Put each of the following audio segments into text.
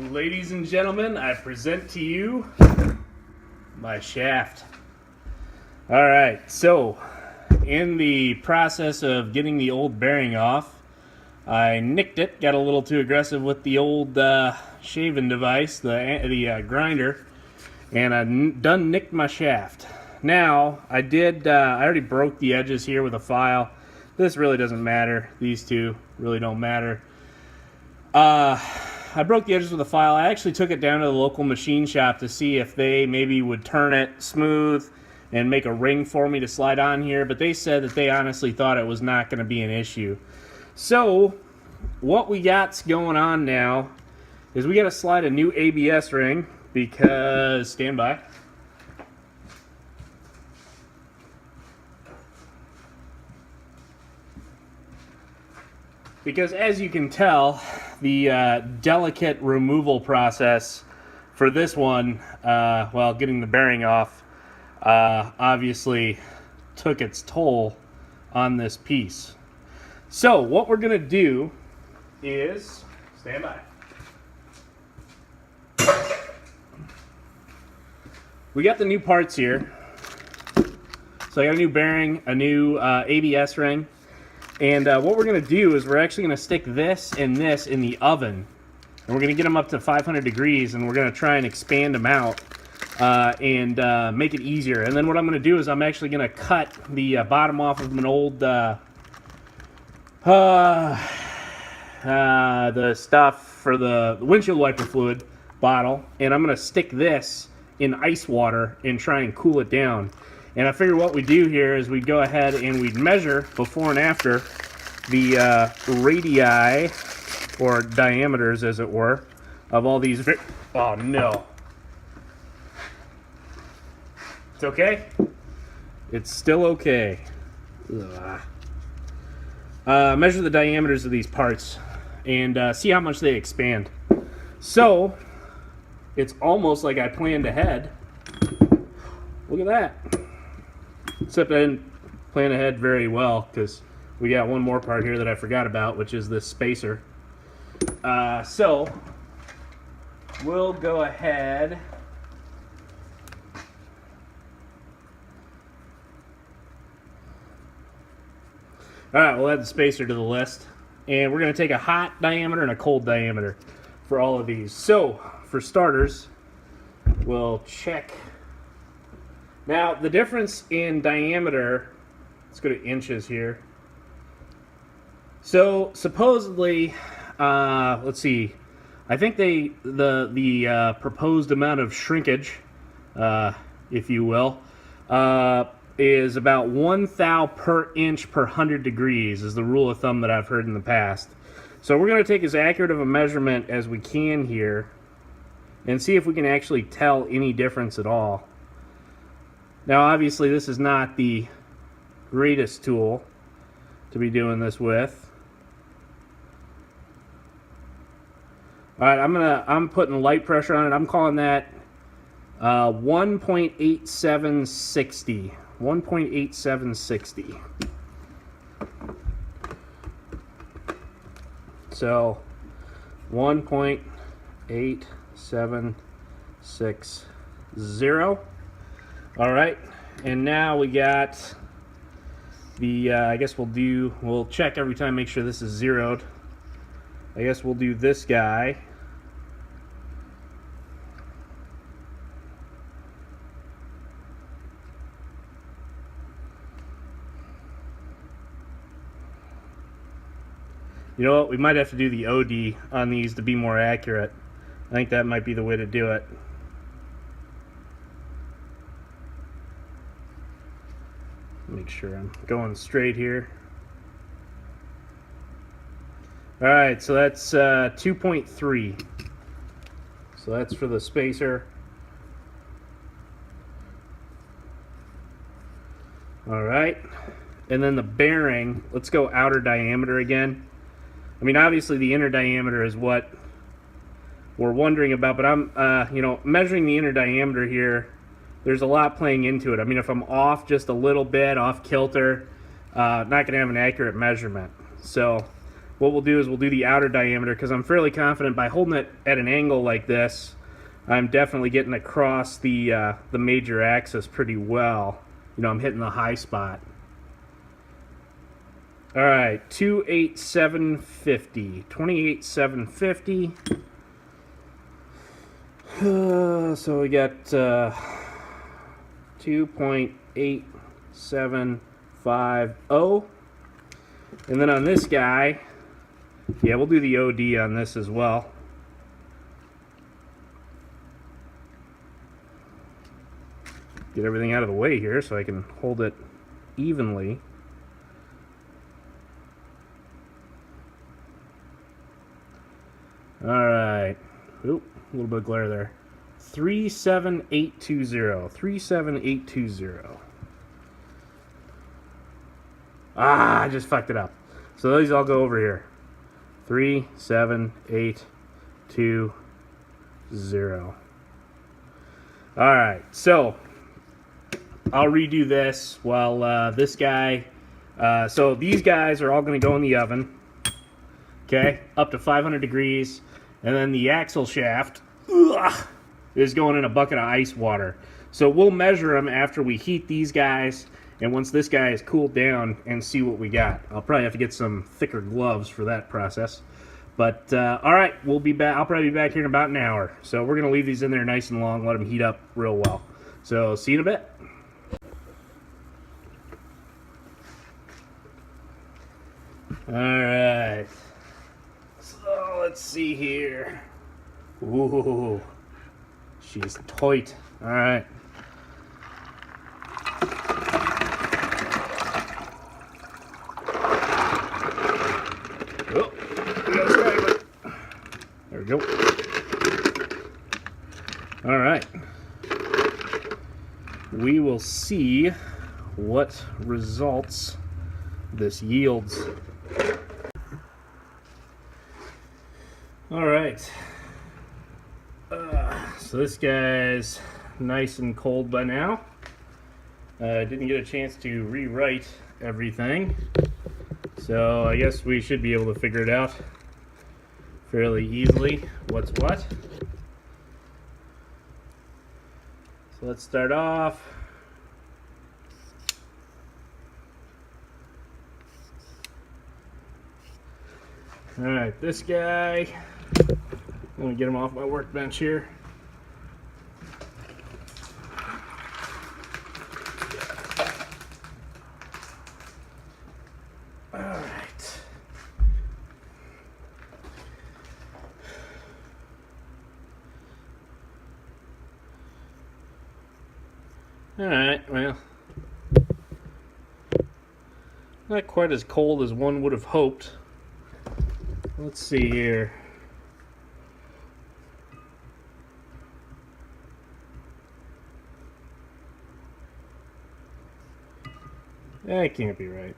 Ladies and gentlemen, I present to you my shaft. Alright, so in the process of getting the old bearing off, I nicked it, got a little too aggressive with the old shaving device, the grinder, and I done nicked my shaft. Now, I already broke the edges here with a file. This really doesn't matter. These two really don't matter. I broke the edges with a file. I actually took it down to the local machine shop to see if they maybe would turn it smooth and make a ring for me to slide on here, but they said that they honestly thought it was not going to be an issue. So, what we got's going on now is we got to slide a new ABS ring because, stand by. Because as you can tell, the delicate removal process for this one, getting the bearing off, obviously took its toll on this piece. So what we're going to do is, stand by. We got the new parts here. So I got a new bearing, a new ABS ring. And what we're going to do is we're actually going to stick this and this in the oven. And we're going to get them up to 500 degrees, and we're going to try and expand them out and make it easier. And then what I'm going to do is I'm actually going to cut the bottom off of an old, the stuff for the windshield wiper fluid bottle. And I'm going to stick this in ice water and try and cool it down. And I figure what we do here is we go ahead and we'd measure before and after the radii, or diameters as it were, of all these. Oh no. It's okay? It's still okay. Measure the diameters of these parts and see how much they expand. So, it's almost like I planned ahead. Look at that. Except I didn't plan ahead very well because we got one more part here that I forgot about, which is this spacer. So we'll go ahead. Alright, we'll add the spacer to the list. And we're going to take a hot diameter and a cold diameter for all of these. So, for starters, we'll check. Now, the difference in diameter, let's go to inches here. So, supposedly, let's see, I think the proposed amount of shrinkage, if you will, is about 1 thou per inch per 100 degrees is the rule of thumb that I've heard in the past. So we're going to take as accurate of a measurement as we can here and see if we can actually tell any difference at all. Now, obviously, this is not the greatest tool to be doing this with. All right, I'm putting light pressure on it. I'm calling that 1.8760. 1.8760. So 1.8760. All right, and now we got the, I guess we'll check every time, make sure this is zeroed. I guess we'll do this guy. You know what, we might have to do the OD on these to be more accurate. I think that might be the way to do it. Make sure I'm going straight here. Alright, so that's 2.3. So that's for the spacer. Alright, and then the bearing, let's go outer diameter again. I mean, obviously the inner diameter is what we're wondering about, but I'm, measuring the inner diameter here, there's a lot playing into it. I mean, if I'm off just a little bit, off kilter, not going to have an accurate measurement. So what we'll do is we'll do the outer diameter, because I'm fairly confident by holding it at an angle like this, I'm definitely getting across the major axis pretty well. You know, I'm hitting the high spot. All right, 28750, 28750. So we got 2.8750. And then on this guy, yeah, we'll do the OD on this as well. Get everything out of the way here so I can hold it evenly. All right. Oop, a little bit of glare there. 37820. 37820. Ah, I just fucked it up. So these all go over here. 37820. All right. So I'll redo this while this guy. So these guys are all going to go in the oven. Okay, up to 500 degrees. And then the axle shaft is going in a bucket of ice water. So we'll measure them after we heat these guys, and once this guy is cooled down, and see what we got. I'll probably have to get some thicker gloves for that process. But all right, we'll be back. I'll probably be back here in about an hour. So we're gonna leave these in there nice and long, let them heat up real well. So see you in a bit. All right. So let's see here. Ooh, she's tight. All right. Oh, there we go. All right. We will see what results this yields. All right, so this guy's nice and cold by now. Didn't get a chance to rewrite everything, so I guess we should be able to figure it out fairly easily, what's what. So let's start off. All right, this guy, I'm gonna get him off my workbench here. All right. All right, well, not quite as cold as one would have hoped. Let's see here. That can't be right.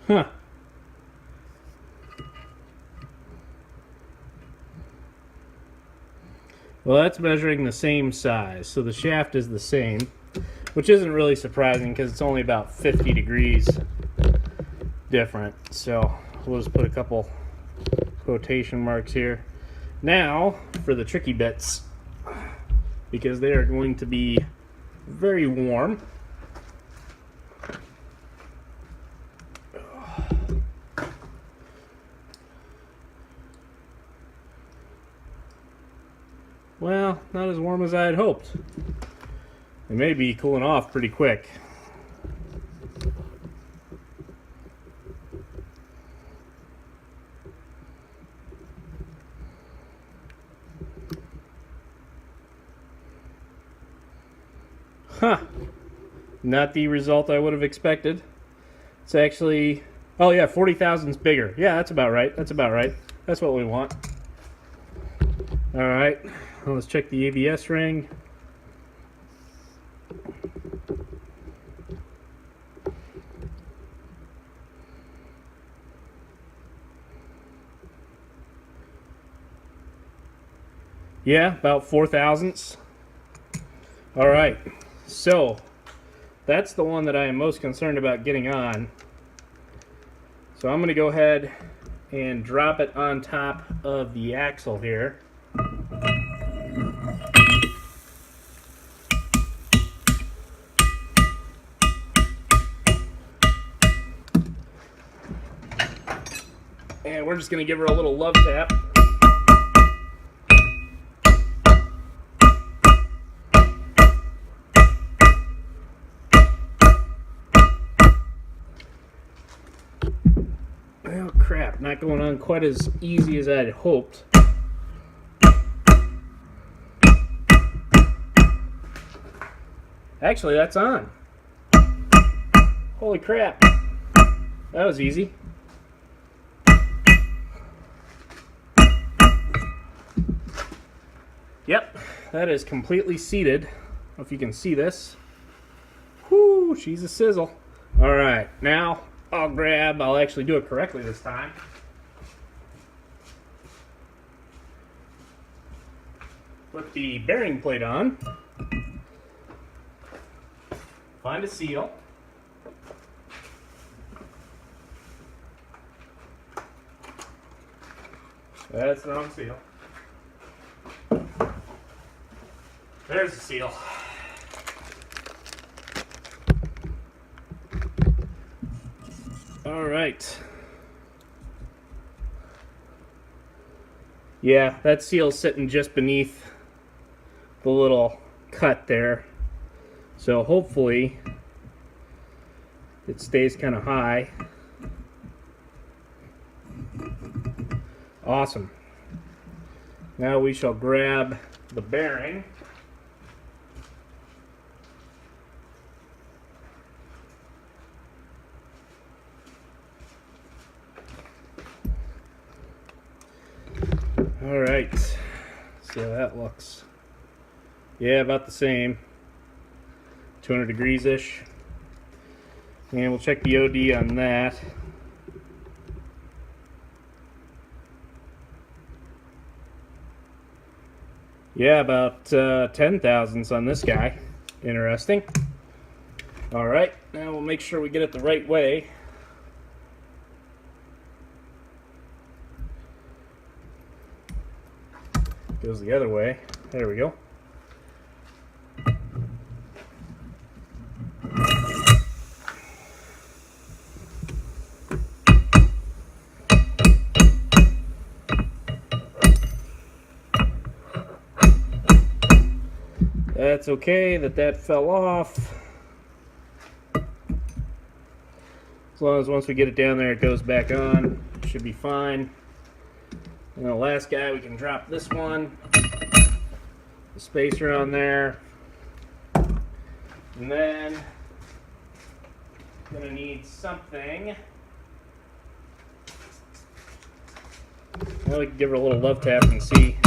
Huh. Well, that's measuring the same size, so the shaft is the same, which isn't really surprising because it's only about 50 degrees different. So we'll just put a couple quotation marks here. Now for the tricky bits, because they are going to be very warm. Well, not as warm as I had hoped. They may be cooling off pretty quick. Huh. Not the result I would have expected. It's actually, oh yeah, 40,000 is bigger. Yeah, that's about right. That's about right. That's what we want. All right, well, let's check the ABS ring. Yeah, about 4 thousandths. All right, so that's the one that I am most concerned about getting on. So I'm going to go ahead and drop it on top of the axle here. And we're just going to give her a little love tap. Oh crap, not going on quite as easy as I'd hoped. Actually, that's on. Holy crap. That was easy. Yep, that is completely seated. I don't know if you can see this. Whoo, she's a sizzle. Alright, now I'll actually do it correctly this time. Put the bearing plate on. Find a seal. That's the wrong seal. There's the seal. All right. Yeah, that seal's sitting just beneath the little cut there. So hopefully it stays kind of high. Awesome. Now we shall grab the bearing. All right, see how that looks. Yeah, about the same. 200 degrees-ish. And we'll check the OD on that. Yeah, about 10 thousandths on this guy. Interesting. All right, now we'll make sure we get it the right way. Goes the other way. There we go. That's okay that fell off. As long as once we get it down there, it goes back on. Should be fine. And the last guy, we can drop this one. The spacer on there. And then, gonna need something. Now we can give her a little love tap and see.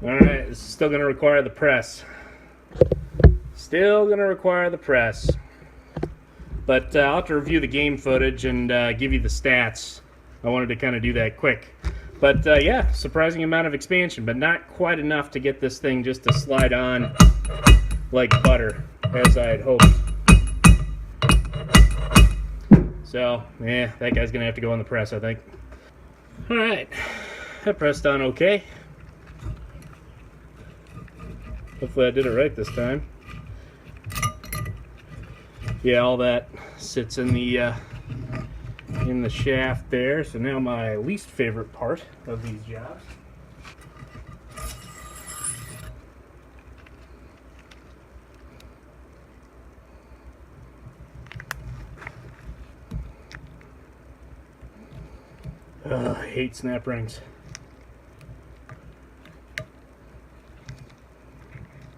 Alright, this is still going to require the press. Still going to require the press. But I'll have to review the game footage and give you the stats. I wanted to kind of do that quick. But yeah, surprising amount of expansion, but not quite enough to get this thing just to slide on like butter, as I had hoped. So, yeah, that guy's going to have to go in the press, I think. Alright, that pressed on okay. Hopefully I did it right this time. Yeah, all that sits in the shaft there. So now my least favorite part of these jobs. I hate snap rings.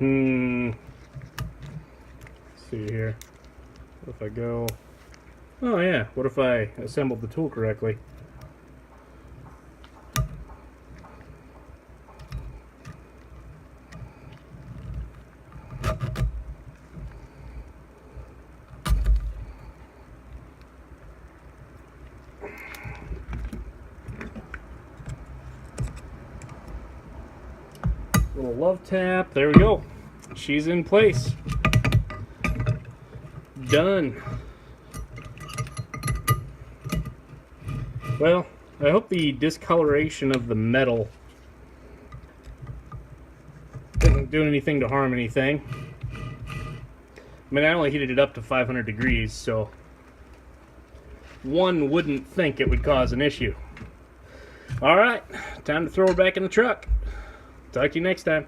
Let's see here. What if I go... Oh yeah, what if I assembled the tool correctly? Little love tap. There we go. She's in place. Done. Well, I hope the discoloration of the metal doesn't do anything to harm anything. I mean, I only heated it up to 500 degrees, so one wouldn't think it would cause an issue. Alright, time to throw her back in the truck. Talk to you next time.